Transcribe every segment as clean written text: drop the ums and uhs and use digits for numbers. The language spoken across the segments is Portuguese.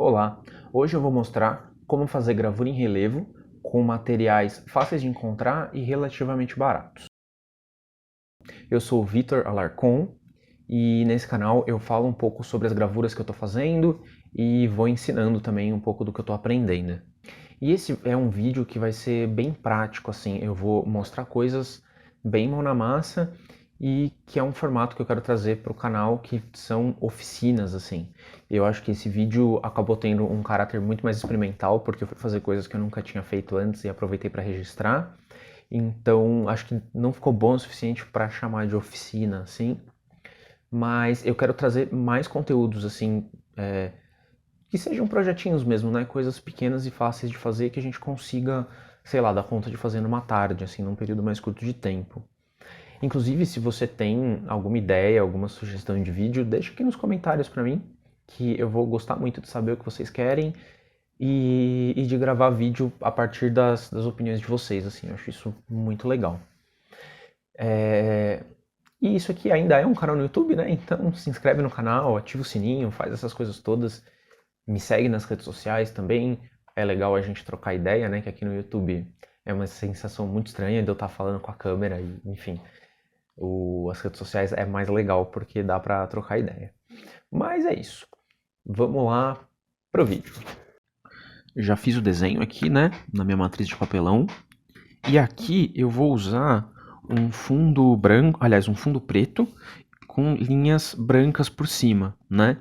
Olá, hoje eu vou mostrar como fazer gravura em relevo com materiais fáceis de encontrar e relativamente baratos. Eu sou o Vitor Alarcon e nesse canal eu falo um pouco sobre as gravuras que eu estou fazendo e vou ensinando também um pouco do que eu estou aprendendo. E esse é um vídeo que vai ser bem prático, assim, eu vou mostrar coisas bem mão na massa e que é um formato que eu quero trazer para o canal, que são oficinas, assim. Eu acho que esse vídeo acabou tendo um caráter muito mais experimental, porque eu fui fazer coisas que eu nunca tinha feito antes e aproveitei para registrar. Então, acho que não ficou bom o suficiente para chamar de oficina, assim. Mas eu quero trazer mais conteúdos, assim, que sejam projetinhos mesmo, né? Coisas pequenas e fáceis de fazer que a gente consiga, sei lá, dar conta de fazer numa tarde, assim, num período mais curto de tempo. Inclusive, se você tem alguma ideia, alguma sugestão de vídeo, deixa aqui nos comentários pra mim, que eu vou gostar muito de saber o que vocês querem e de gravar vídeo a partir das opiniões de vocês, assim, eu acho isso muito legal. E isso aqui ainda é um canal no YouTube, né? Então se inscreve no canal, ativa o sininho, faz essas coisas todas. Me segue nas redes sociais também. É legal a gente trocar ideia, né? Que aqui no YouTube é uma sensação muito estranha de eu estar falando com a câmera e, enfim, as redes sociais é mais legal porque dá pra trocar ideia. Mas é isso. Vamos lá pro vídeo. Já fiz o desenho aqui, né? Na minha matriz de papelão. E aqui eu vou usar um fundo branco, aliás, um fundo preto com linhas brancas por cima, né?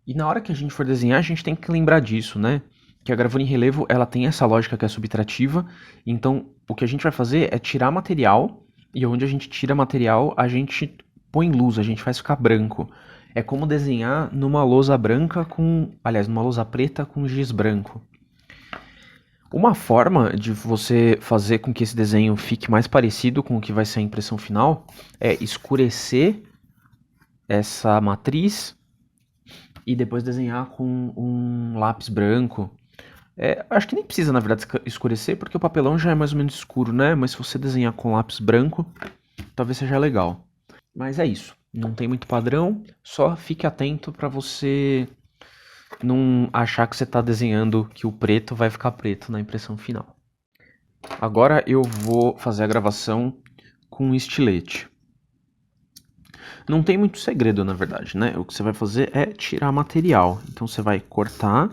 E na hora que a gente for desenhar, a gente tem que lembrar disso, né? Que a gravura em relevo, ela tem essa lógica que é subtrativa. Então, o que a gente vai fazer é tirar material, e onde a gente tira material, a gente põe luz, a gente faz ficar branco. É como desenhar numa lousa branca com, aliás, numa lousa preta com giz branco. Uma forma de você fazer com que esse desenho fique mais parecido com o que vai ser a impressão final é escurecer essa matriz e depois desenhar com um lápis branco. Acho que nem precisa, na verdade, escurecer, porque o papelão já é mais ou menos escuro, né? Mas se você desenhar com lápis branco, talvez seja legal. Mas é isso. Não tem muito padrão, só fique atento para você não achar que você está desenhando que o preto vai ficar preto na impressão final. Agora eu vou fazer a gravação com um estilete. Não tem muito segredo, na verdade, né? O que você vai fazer é tirar material. Então você vai cortar.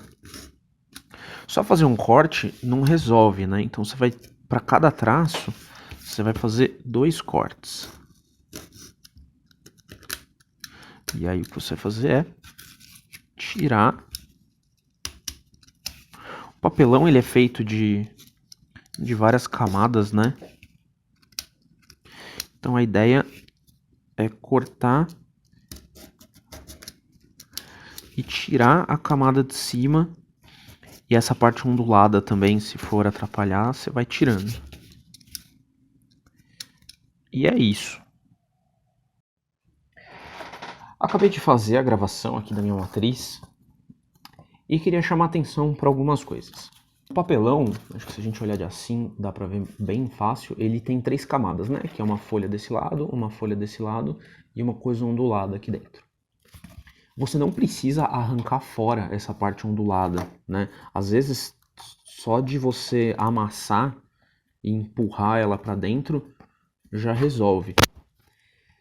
Só fazer um corte não resolve, né? Então você vai, para cada traço, você vai fazer 2 cortes. E aí o que você vai fazer é tirar. O papelão ele é feito de várias camadas, né? Então a ideia é cortar e tirar a camada de cima. E essa parte ondulada também, se for atrapalhar, você vai tirando. E é isso. Acabei de fazer a gravação aqui da minha matriz e queria chamar atenção para algumas coisas. O papelão, acho que se a gente olhar de assim, dá para ver bem fácil, ele tem 3 camadas, né? Que é uma folha desse lado, uma folha desse lado e uma coisa ondulada aqui dentro. Você não precisa arrancar fora essa parte ondulada, né? Às vezes, só de você amassar e empurrar ela para dentro, já resolve.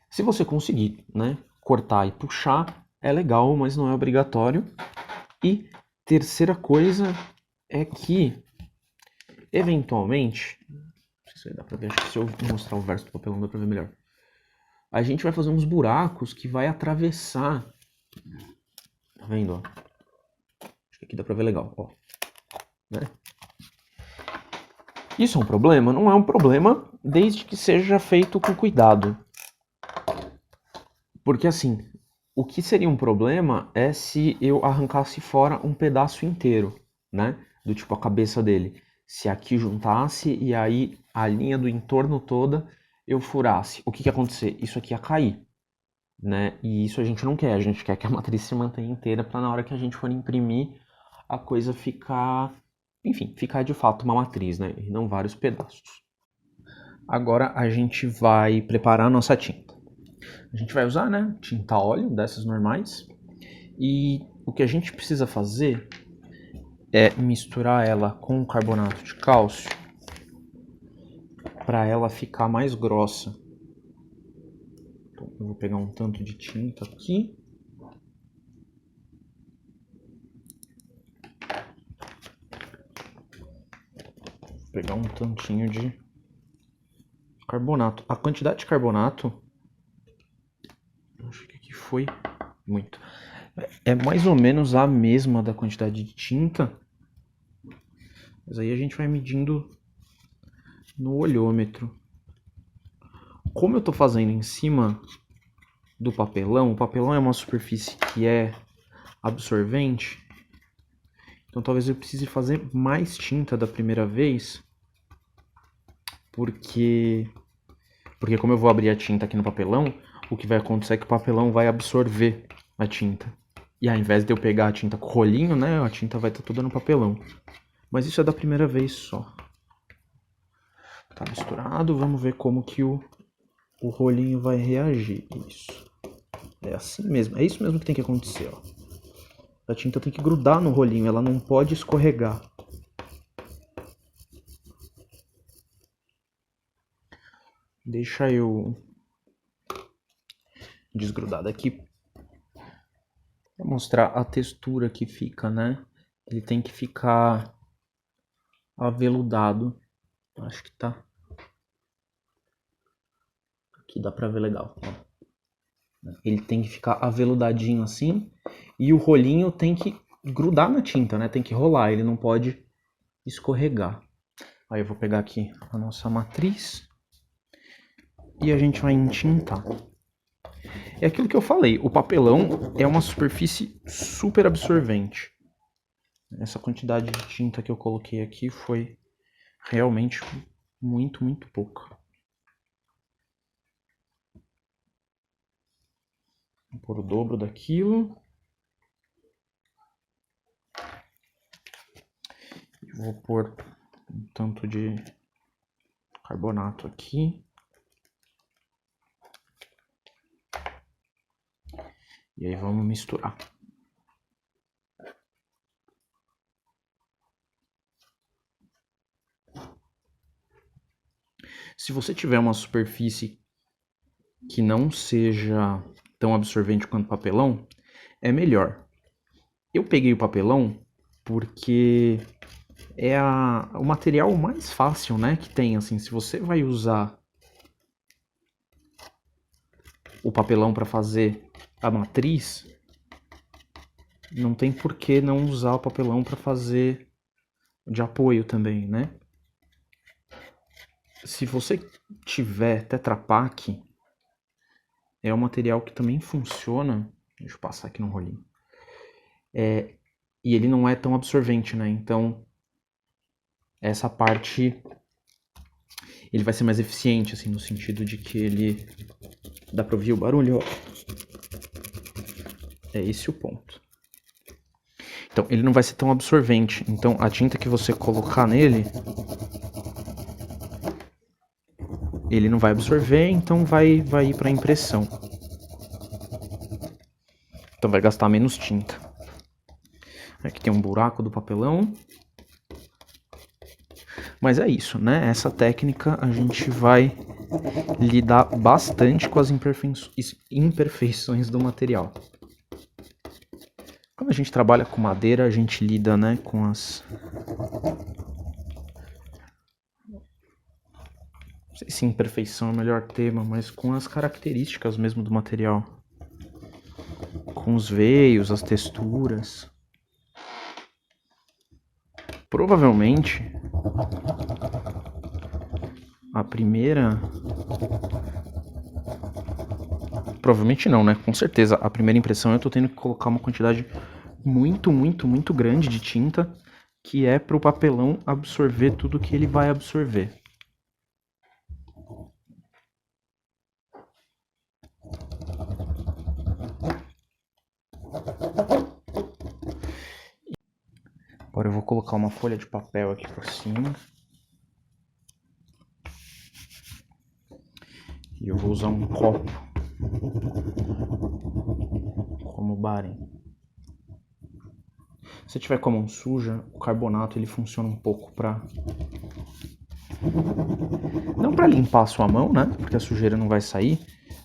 Se você conseguir, né, cortar e puxar, é legal, mas não é obrigatório. E terceira coisa é que, eventualmente, não sei se dá pra ver, acho que se eu mostrar o verso do papelão dá pra ver melhor. A gente vai fazer uns buracos que vai atravessar. Tá vendo, ó? Acho que aqui dá pra ver legal, ó. Né? Isso é um problema? Não é um problema, desde que seja feito com cuidado. Porque assim, o que seria um problema é se eu arrancasse fora um pedaço inteiro, né? Do tipo a cabeça dele. Se aqui juntasse e aí a linha do entorno toda eu furasse. O que ia acontecer? Isso aqui ia cair, né? E isso a gente não quer. A gente quer que a matriz se mantenha inteira para na hora que a gente for imprimir a coisa ficar, enfim, ficar de fato uma matriz, né? E não vários pedaços. Agora a gente vai preparar a nossa tinta. A gente vai usar, né, tinta óleo, dessas normais. E o que a gente precisa fazer é misturar ela com o carbonato de cálcio para ela ficar mais grossa. Então, eu vou pegar um tanto de tinta aqui. Vou pegar um tantinho de carbonato. A quantidade de carbonato, acho que aqui foi muito. É mais ou menos a mesma da quantidade de tinta, mas aí a gente vai medindo no olhômetro. Como eu estou fazendo em cima do papelão, o papelão é uma superfície que é absorvente, então talvez eu precise fazer mais tinta da primeira vez, porque como eu vou abrir a tinta aqui no papelão, o que vai acontecer é que o papelão vai absorver a tinta. E ao invés de eu pegar a tinta com o rolinho, né, a tinta vai estar toda no papelão. Mas isso é da primeira vez só. Tá misturado, vamos ver como que o rolinho vai reagir. Isso. É assim mesmo, é isso mesmo que tem que acontecer, ó. A tinta tem que grudar no rolinho, ela não pode escorregar. Deixa eu desgrudar daqui para mostrar a textura que fica, né? Ele tem que ficar aveludado. Acho que tá. Aqui dá pra ver legal, ó. Ele tem que ficar aveludadinho assim. E o rolinho tem que grudar na tinta, né? Tem que rolar, ele não pode escorregar. Aí eu vou pegar aqui a nossa matriz e a gente vai entintar. É aquilo que eu falei, o papelão é uma superfície super absorvente. Essa quantidade de tinta que eu coloquei aqui foi realmente muito, muito pouca. Vou pôr o dobro daquilo. Vou pôr um tanto de carbonato aqui. E aí vamos misturar. Se você tiver uma superfície que não seja tão absorvente quanto papelão, é melhor. Eu peguei o papelão porque é o material mais fácil, né, que tem, assim, se você vai usar o papelão para fazer a matriz, não tem por que não usar o papelão para fazer de apoio também, né? Se você tiver Tetra Pak, é um material que também funciona. Deixa eu passar aqui no rolinho. E ele não é tão absorvente, né? Então, essa parte ele vai ser mais eficiente, assim, no sentido de que ele... Dá pra ouvir o barulho? Ó. É esse o ponto. Então, ele não vai ser tão absorvente. Então, a tinta que você colocar nele, ele não vai absorver, então vai ir para impressão. Então, vai gastar menos tinta. Aqui tem um buraco do papelão. Mas é isso, né? Essa técnica a gente vai lidar bastante com as imperfeições do material. Quando a gente trabalha com madeira, a gente lida, né, com as... Não sei se imperfeição é o melhor termo, mas com as características mesmo do material. Com os veios, as texturas. Provavelmente, a primeira... Provavelmente não, né? Com certeza, a primeira impressão eu tô tendo que colocar uma quantidade muito, muito, muito grande de tinta, que é pro papelão absorver tudo que ele vai absorver. Agora eu vou colocar uma folha de papel aqui por cima. E eu vou usar um copo como barem. Se tiver com a mão suja, o carbonato ele funciona um pouco para não para limpar a sua mão, né? Porque a sujeira não vai sair,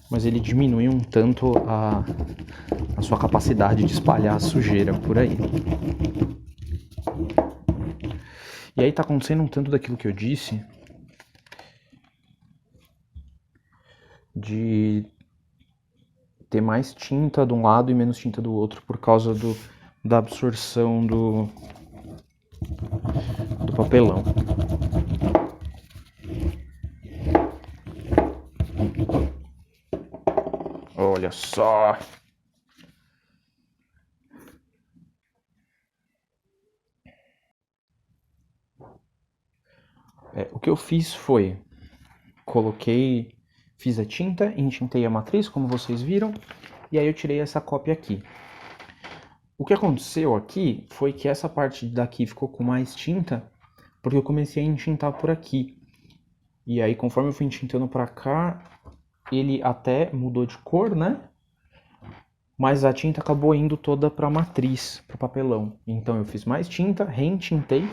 mas ele diminui um tanto a sua capacidade de espalhar a sujeira por aí. E aí tá acontecendo um tanto daquilo que eu disse, de ter mais tinta de um lado e menos tinta do outro por causa da absorção do papelão. Olha só! O que eu fiz foi, fiz a tinta, entintei a matriz, como vocês viram, e aí eu tirei essa cópia aqui. O que aconteceu aqui foi que essa parte daqui ficou com mais tinta, porque eu comecei a entintar por aqui. E aí, conforme eu fui entintando pra cá, ele até mudou de cor, né? Mas a tinta acabou indo toda pra matriz, pro papelão. Então eu fiz mais tinta, reentintei.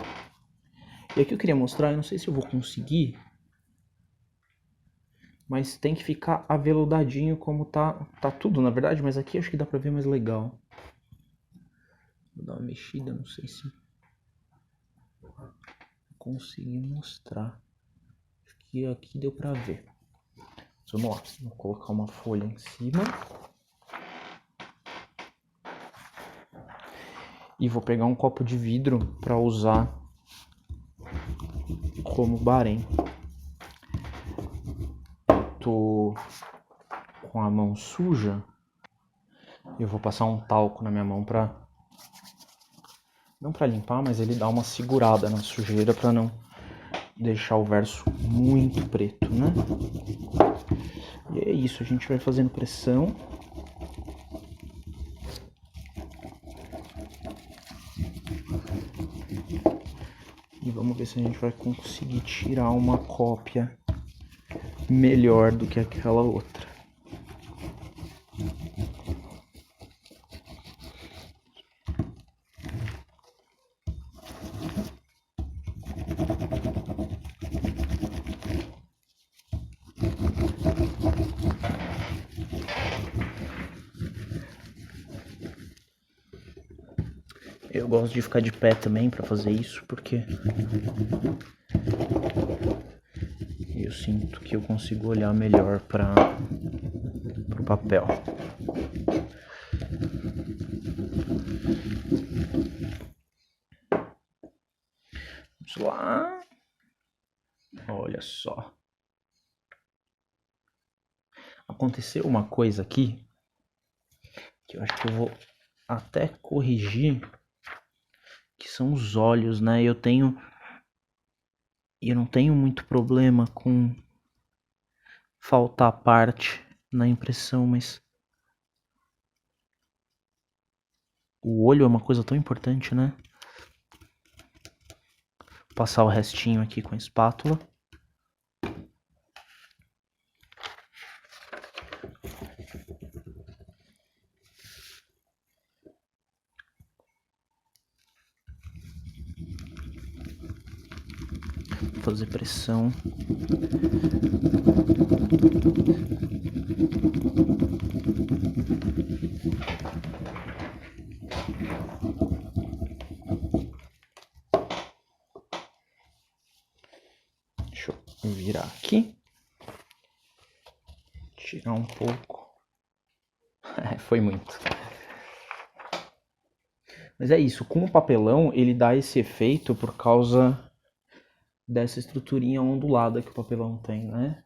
E aqui eu queria mostrar, eu não sei se eu vou conseguir, mas tem que ficar aveludadinho como tá tudo, na verdade, mas aqui acho que dá pra ver mais legal. Vou dar uma mexida, não sei se consegui mostrar. Acho que aqui deu pra ver. Mas vamos lá, vou colocar uma folha em cima. E vou pegar um copo de vidro para usar como barém. Tô com a mão suja. Eu vou passar um talco na minha mão para não para limpar, mas ele dá uma segurada na sujeira para não deixar o verso muito preto, né? E é isso, a gente vai fazendo pressão. E vamos ver se a gente vai conseguir tirar uma cópia melhor do que aquela outra. Eu gosto de ficar de pé também para fazer isso, porque eu sinto que eu consigo olhar melhor para o papel. Vamos lá. Olha só. Aconteceu uma coisa aqui que eu acho que eu vou até corrigir, que são os olhos, né? Eu não tenho muito problema com faltar parte na impressão, mas o olho é uma coisa tão importante, né? Vou passar o restinho aqui com a espátula. Fazer pressão. Deixa eu virar aqui. Tirar um pouco. Foi muito. Mas é isso, com o papelão ele dá esse efeito por causa dessa estruturinha ondulada que o papelão tem, né?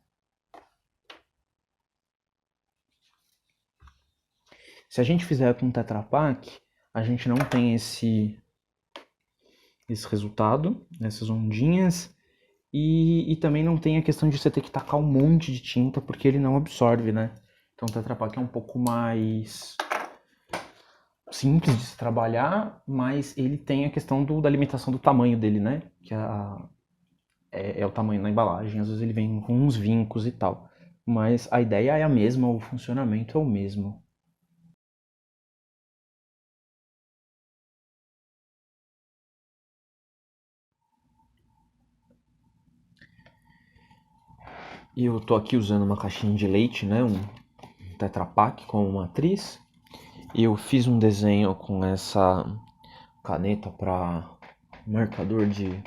Se a gente fizer com Tetra Pak, a gente não tem esse resultado, essas ondinhas, e também não tem a questão de você ter que tacar um monte de tinta, porque ele não absorve, né? Então o Tetra Pak é um pouco mais simples de se trabalhar, mas ele tem a questão da limitação do tamanho dele, né? Que é o tamanho da embalagem, às vezes ele vem com uns vincos e tal. Mas a ideia é a mesma, o funcionamento é o mesmo. E eu tô aqui usando uma caixinha de leite, né? Um Tetra Pak como matriz. Eu fiz um desenho com essa caneta para marcador de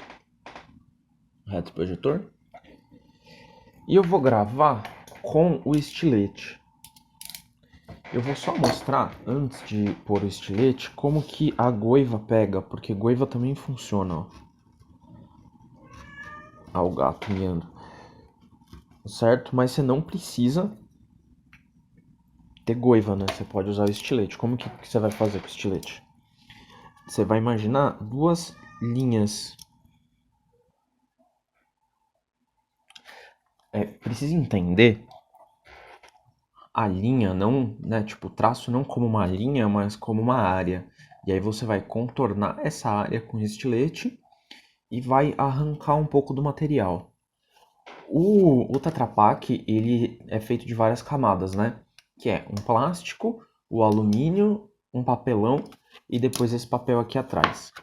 reto projetor. E eu vou gravar com o estilete. Eu vou só mostrar, antes de pôr o estilete, como que a goiva pega, porque goiva também funciona, ó. Ah, o gato miando. Certo? Mas você não precisa ter goiva, né? Você pode usar o estilete. Como que você vai fazer com o estilete? Você vai imaginar duas linhas. Precisa entender a linha, não, né? Tipo, o traço não como uma linha, mas como uma área. E aí você vai contornar essa área com o estilete e vai arrancar um pouco do material. O Tetra Pak, ele é feito de várias camadas, né? Que é um plástico, o alumínio, um papelão e depois esse papel aqui atrás.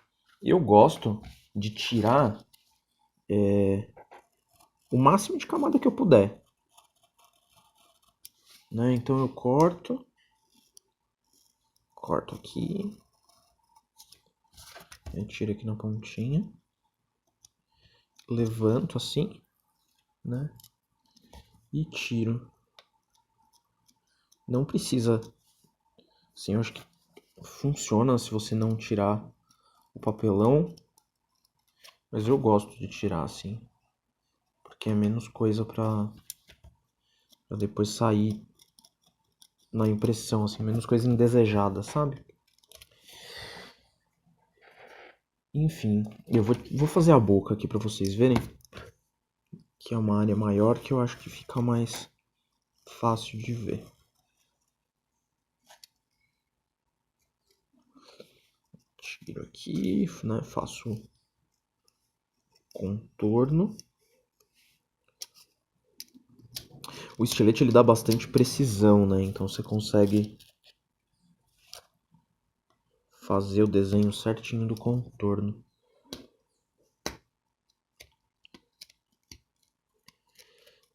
Eu gosto de tirar o máximo de camada que eu puder, né? Então eu corto aqui, eu tiro aqui na pontinha, levanto assim, né? E tiro. Não precisa, assim, eu acho que funciona se você não tirar o papelão, mas eu gosto de tirar assim, porque é menos coisa pra depois sair na impressão, assim, menos coisa indesejada, sabe? Enfim, eu vou fazer a boca aqui pra vocês verem, que é uma área maior que eu acho que fica mais fácil de ver. Tiro aqui, né? Faço contorno. O estilete ele dá bastante precisão, né? Então você consegue fazer o desenho certinho do contorno.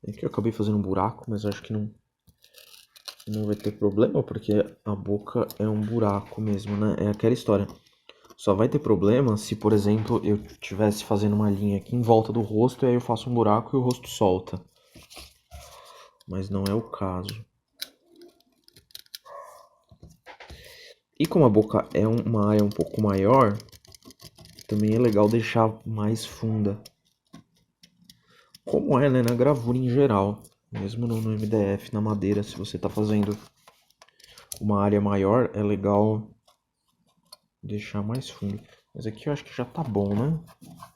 Aqui eu acabei fazendo um buraco, mas acho que não vai ter problema, porque a boca é um buraco mesmo, né? É aquela história. Só vai ter problema se, por exemplo, eu estivesse fazendo uma linha aqui em volta do rosto e aí eu faço um buraco e o rosto solta. Mas não é o caso. E como a boca é uma área um pouco maior, também é legal deixar mais funda. Como é, né, na gravura em geral. Mesmo no MDF, na madeira, se você está fazendo uma área maior, é legal deixar mais fundo. Mas aqui eu acho que já tá bom, né?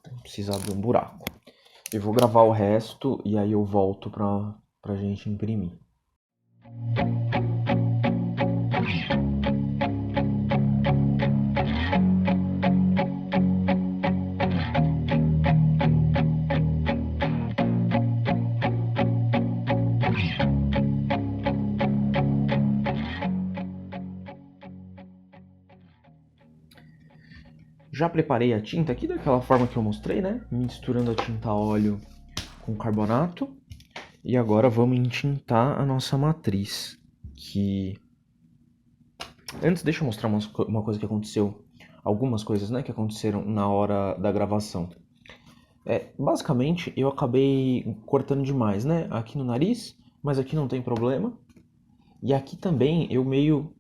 Não precisa abrir um buraco. Eu vou gravar o resto e aí eu volto pra gente imprimir. Já preparei a tinta aqui daquela forma que eu mostrei, né? Misturando a tinta a óleo com carbonato. E agora vamos entintar a nossa matriz. Antes, deixa eu mostrar uma coisa que aconteceu. Algumas coisas, né, que aconteceram na hora da gravação. Basicamente, eu acabei cortando demais, né? Aqui no nariz, mas aqui não tem problema. E aqui também eu meio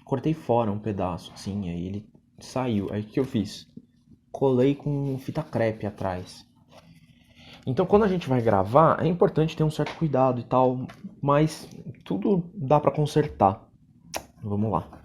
cortei fora um pedaço, assim, aí ele saiu. Aí o que eu fiz? Colei com fita crepe atrás. Então quando a gente vai gravar, é importante ter um certo cuidado e tal, mas tudo dá pra consertar. Vamos lá.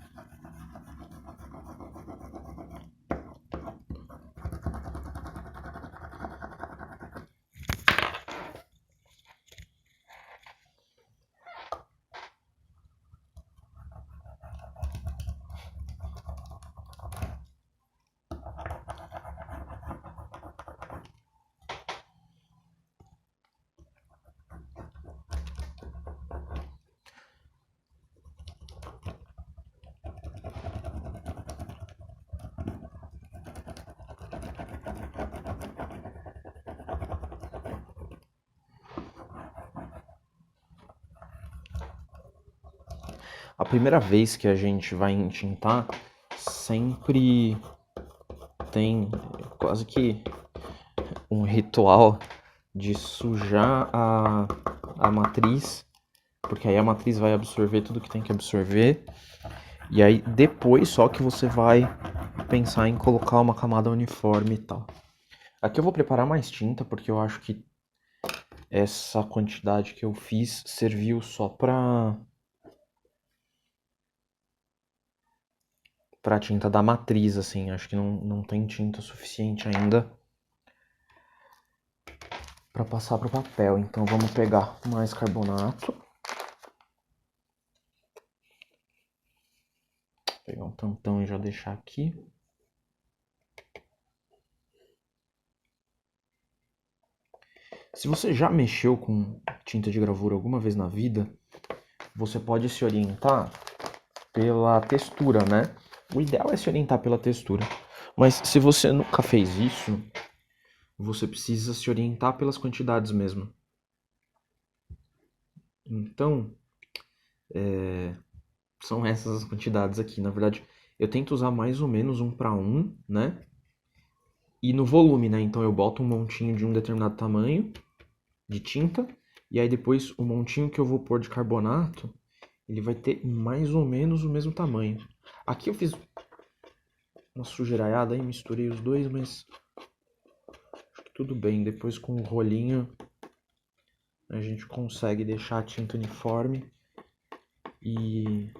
A primeira vez que a gente vai entintar, sempre tem quase que um ritual de sujar a matriz, porque aí a matriz vai absorver tudo que tem que absorver, e aí depois só que você vai pensar em colocar uma camada uniforme e tal. Aqui eu vou preparar mais tinta, porque eu acho que essa quantidade que eu fiz serviu só pra tinta da matriz, assim. Acho que não tem tinta suficiente ainda pra passar pro papel. Então vamos pegar mais carbonato. Vou pegar um tampão e já deixar aqui. Se você já mexeu com tinta de gravura alguma vez na vida, você pode se orientar pela textura, né? O ideal é se orientar pela textura. Mas se você nunca fez isso, você precisa se orientar pelas quantidades mesmo. Então, são essas as quantidades aqui. Na verdade, eu tento usar mais ou menos 1 para 1, né? E no volume, né? Então eu boto um montinho de um determinado tamanho de tinta, e aí depois o montinho que eu vou pôr de carbonato, ele vai ter mais ou menos o mesmo tamanho. Aqui eu fiz uma sujeiraiada aí, misturei os dois, mas acho que tudo bem. Depois com o rolinho a gente consegue deixar a tinta uniforme e...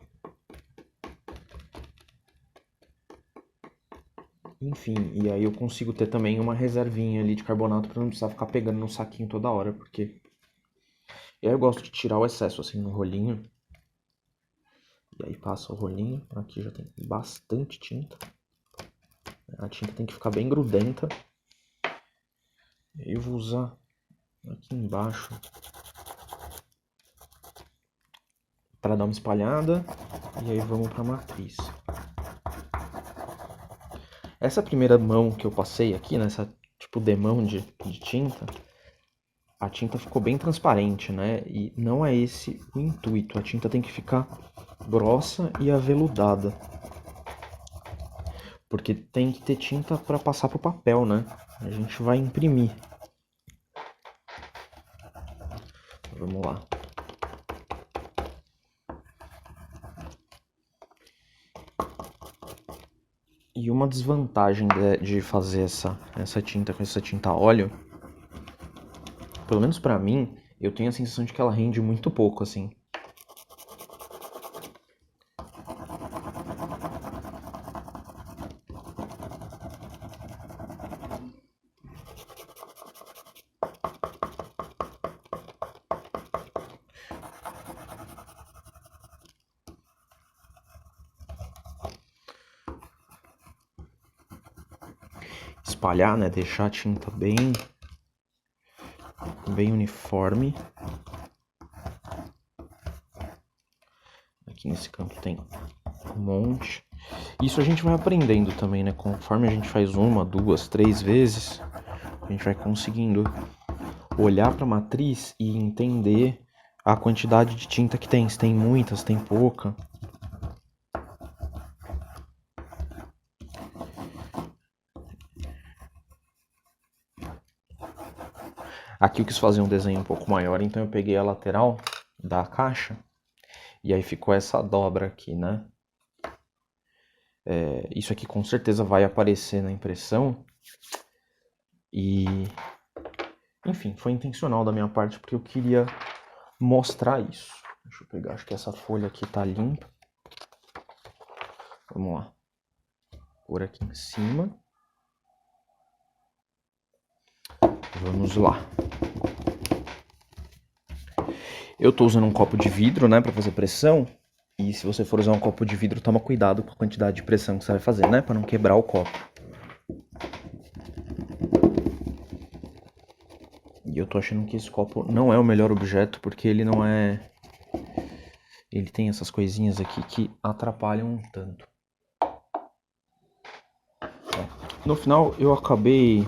enfim, e aí eu consigo ter também uma reservinha ali de carbonato para não precisar ficar pegando no saquinho toda hora, porque... E aí eu gosto de tirar o excesso assim no rolinho. E aí passa o rolinho, aqui já tem bastante tinta. A tinta tem que ficar bem grudenta. Eu vou usar aqui embaixo para dar uma espalhada. E aí vamos para a matriz. Essa primeira mão que eu passei aqui, nessa tipo demão de tinta, a tinta ficou bem transparente, né? E não é esse o intuito. A tinta tem que ficar grossa e aveludada. Porque tem que ter tinta para passar pro papel, né? A gente vai imprimir. Vamos lá. E uma desvantagem de fazer essa tinta com essa tinta a óleo, pelo menos pra mim, eu tenho a sensação de que ela rende muito pouco, assim. Espalhar, né? Deixar a tinta bem uniforme. Aqui nesse canto tem um monte. Isso a gente vai aprendendo também, né? Conforme a gente faz 1, 2, 3 vezes, a gente vai conseguindo olhar para a matriz e entender a quantidade de tinta que tem. Se tem muita, se tem pouca. Aqui eu quis fazer um desenho um pouco maior, então eu peguei a lateral da caixa e aí ficou essa dobra aqui, né? Isso aqui com certeza vai aparecer na impressão e... enfim, foi intencional da minha parte porque eu queria mostrar isso. Deixa eu pegar, acho que essa folha aqui tá limpa. Vamos lá. Por aqui em cima. Vamos lá. Eu tô usando um copo de vidro, né, pra fazer pressão. E se você for usar um copo de vidro, toma cuidado com a quantidade de pressão que você vai fazer, né, pra não quebrar o copo. E eu tô achando que esse copo não é o melhor objeto, porque ele não é... ele tem essas coisinhas aqui que atrapalham um tanto. No final, eu acabei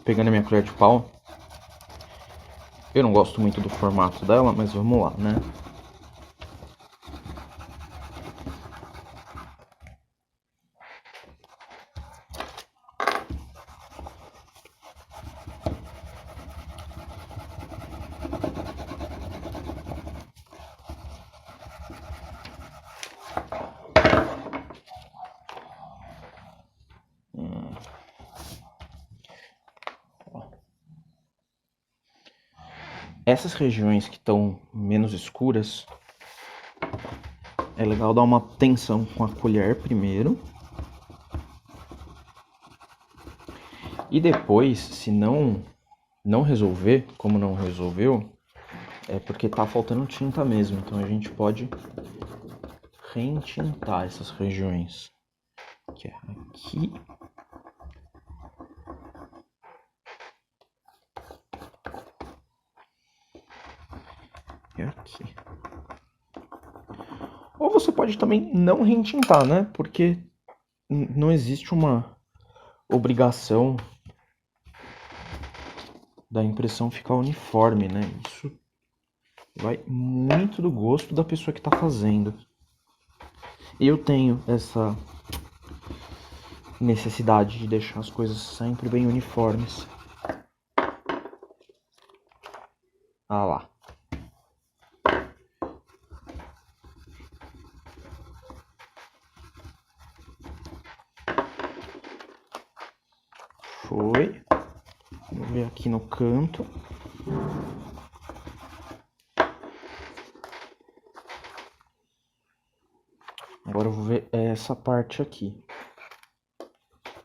pegando a minha colher de pau. Eu não gosto muito do formato dela, mas vamos lá, né? Essas regiões que estão menos escuras, é legal dar uma tensão com a colher primeiro. E depois, se não resolver, como não resolveu, é porque tá faltando tinta mesmo. Então a gente pode reentintar essas regiões. Que é aqui. E aqui. Ou você pode também não reentintar, né? Porque não existe uma obrigação da impressão ficar uniforme, né? Isso vai muito do gosto da pessoa que está fazendo. Eu tenho essa necessidade de deixar as coisas sempre bem uniformes. Ah lá. Foi. Vou ver aqui no canto. Agora eu vou ver essa parte aqui.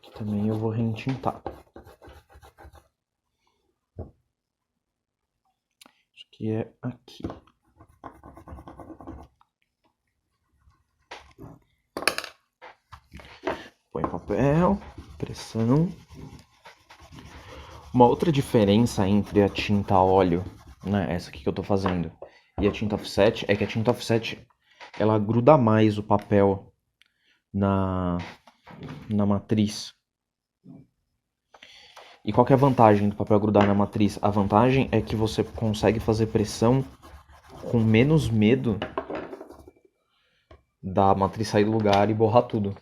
Que também eu vou reentintar. Isso aqui é aqui. Põe papel, pressão. Uma outra diferença entre a tinta a óleo, né, essa aqui que eu tô fazendo, e a tinta offset é que a tinta offset ela gruda mais o papel na matriz. E qual que é a vantagem do papel grudar na matriz? A vantagem é que você consegue fazer pressão com menos medo da matriz sair do lugar e borrar tudo.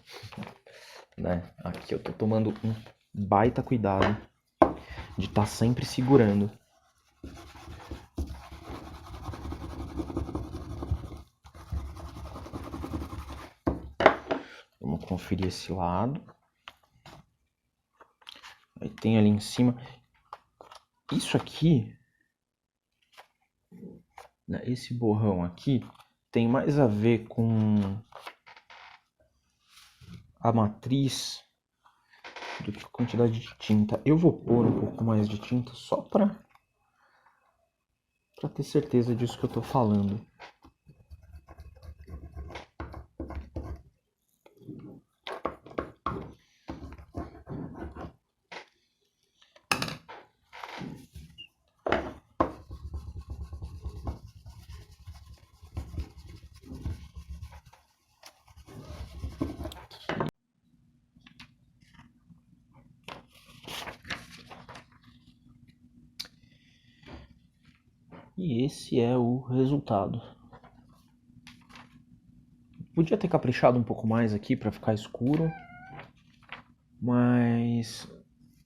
Né? Aqui eu tô tomando um baita cuidado de estar sempre segurando. Vamos conferir esse lado. Aí tem ali em cima. Isso aqui, né, esse borrão aqui, tem mais a ver com a matriz do que a quantidade de tinta. Eu vou pôr um pouco mais de tinta só para ter certeza disso que eu tô falando. E esse é o resultado. Podia ter caprichado um pouco mais aqui para ficar escuro, mas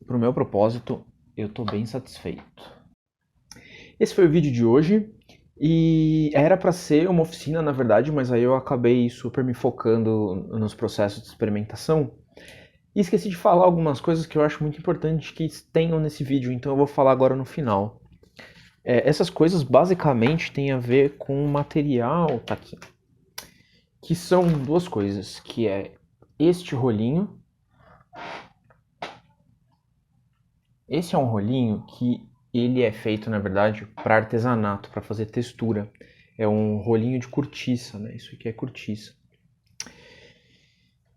pro meu propósito eu tô bem satisfeito. Esse foi o vídeo de hoje e era para ser uma oficina na verdade, mas aí eu acabei super me focando nos processos de experimentação e esqueci de falar algumas coisas que eu acho muito importante que tenham nesse vídeo, então eu vou falar agora no final. Essas coisas basicamente têm a ver com o material, tá aqui, que são duas coisas, que é este rolinho. Esse é um rolinho que ele é feito, na verdade, para artesanato, para fazer textura. É um rolinho de cortiça, né? Isso aqui é cortiça.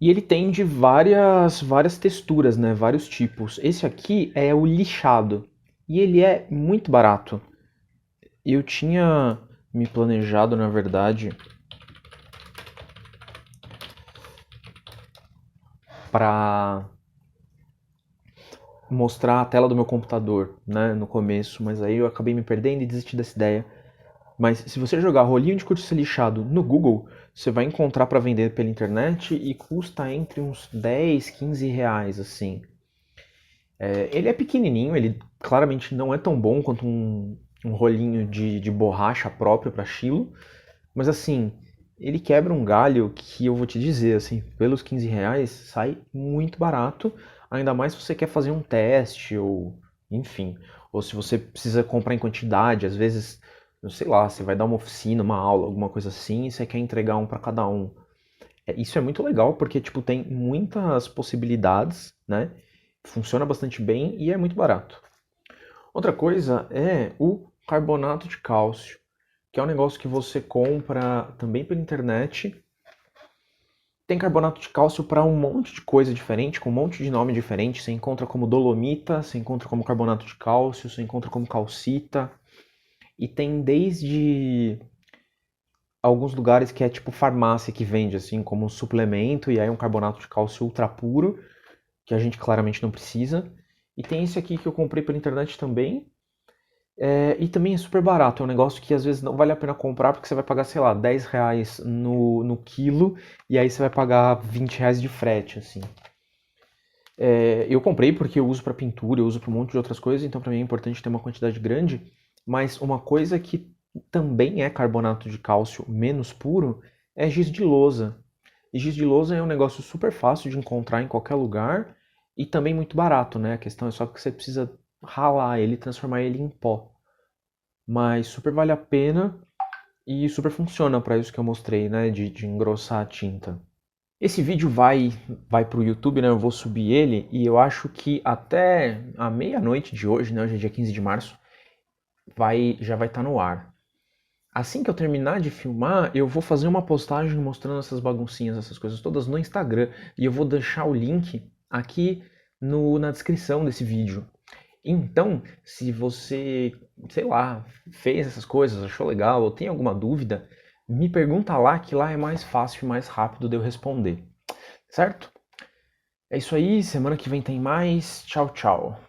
E ele tem de várias texturas, né? Vários tipos. Esse aqui é o lixado. E ele é muito barato. Eu tinha me planejado, na verdade, para mostrar a tela do meu computador, né, no começo, mas aí eu acabei me perdendo e desisti dessa ideia. Mas se você jogar rolinho de cortiça lixado no Google, você vai encontrar para vender pela internet e custa entre uns 10, 15 reais, assim. Ele é pequenininho, ele claramente não é tão bom quanto um rolinho de borracha próprio para Chilo, mas assim, ele quebra um galho que eu vou te dizer, assim, pelos 15 reais sai muito barato, ainda mais se você quer fazer um teste ou, enfim. ou se você precisa comprar em quantidade, às vezes, eu sei lá, você vai dar uma oficina, uma aula, alguma coisa assim, e você quer entregar um para cada um. Isso é muito legal porque tipo tem muitas possibilidades, né? Funciona bastante bem e é muito barato. Outra coisa é o carbonato de cálcio, que é um negócio que você compra também pela internet. Tem carbonato de cálcio para um monte de coisa diferente, com um monte de nome diferente. Você encontra como dolomita, você encontra como carbonato de cálcio, você encontra como calcita. E tem desde alguns lugares que é tipo farmácia que vende assim como um suplemento e aí um carbonato de cálcio ultra puro, que a gente claramente não precisa. E tem esse aqui que eu comprei pela internet também. E também é super barato, é um negócio que às vezes não vale a pena comprar porque você vai pagar, sei lá, 10 reais no quilo e aí você vai pagar 20 reais de frete, assim. Eu comprei porque eu uso para pintura, eu uso para um monte de outras coisas, então para mim é importante ter uma quantidade grande, mas uma coisa que também é carbonato de cálcio menos puro é giz de lousa. E giz de lousa é um negócio super fácil de encontrar em qualquer lugar e também muito barato, né? A questão é só que você precisa ralar ele e transformar ele em pó. Mas super vale a pena e super funciona para isso que eu mostrei, né? De engrossar a tinta. Esse vídeo vai pro YouTube, né? Eu vou subir ele e eu acho que até a meia-noite de hoje, né? Hoje é dia 15 de março, já vai estar no ar. Assim que eu terminar de filmar, eu vou fazer uma postagem mostrando essas baguncinhas, essas coisas todas no Instagram. E eu vou deixar o link aqui na descrição desse vídeo. Então, se você, sei lá, fez essas coisas, achou legal ou tem alguma dúvida, me pergunta lá que lá é mais fácil e mais rápido de eu responder. Certo? É isso aí, semana que vem tem mais. Tchau, tchau.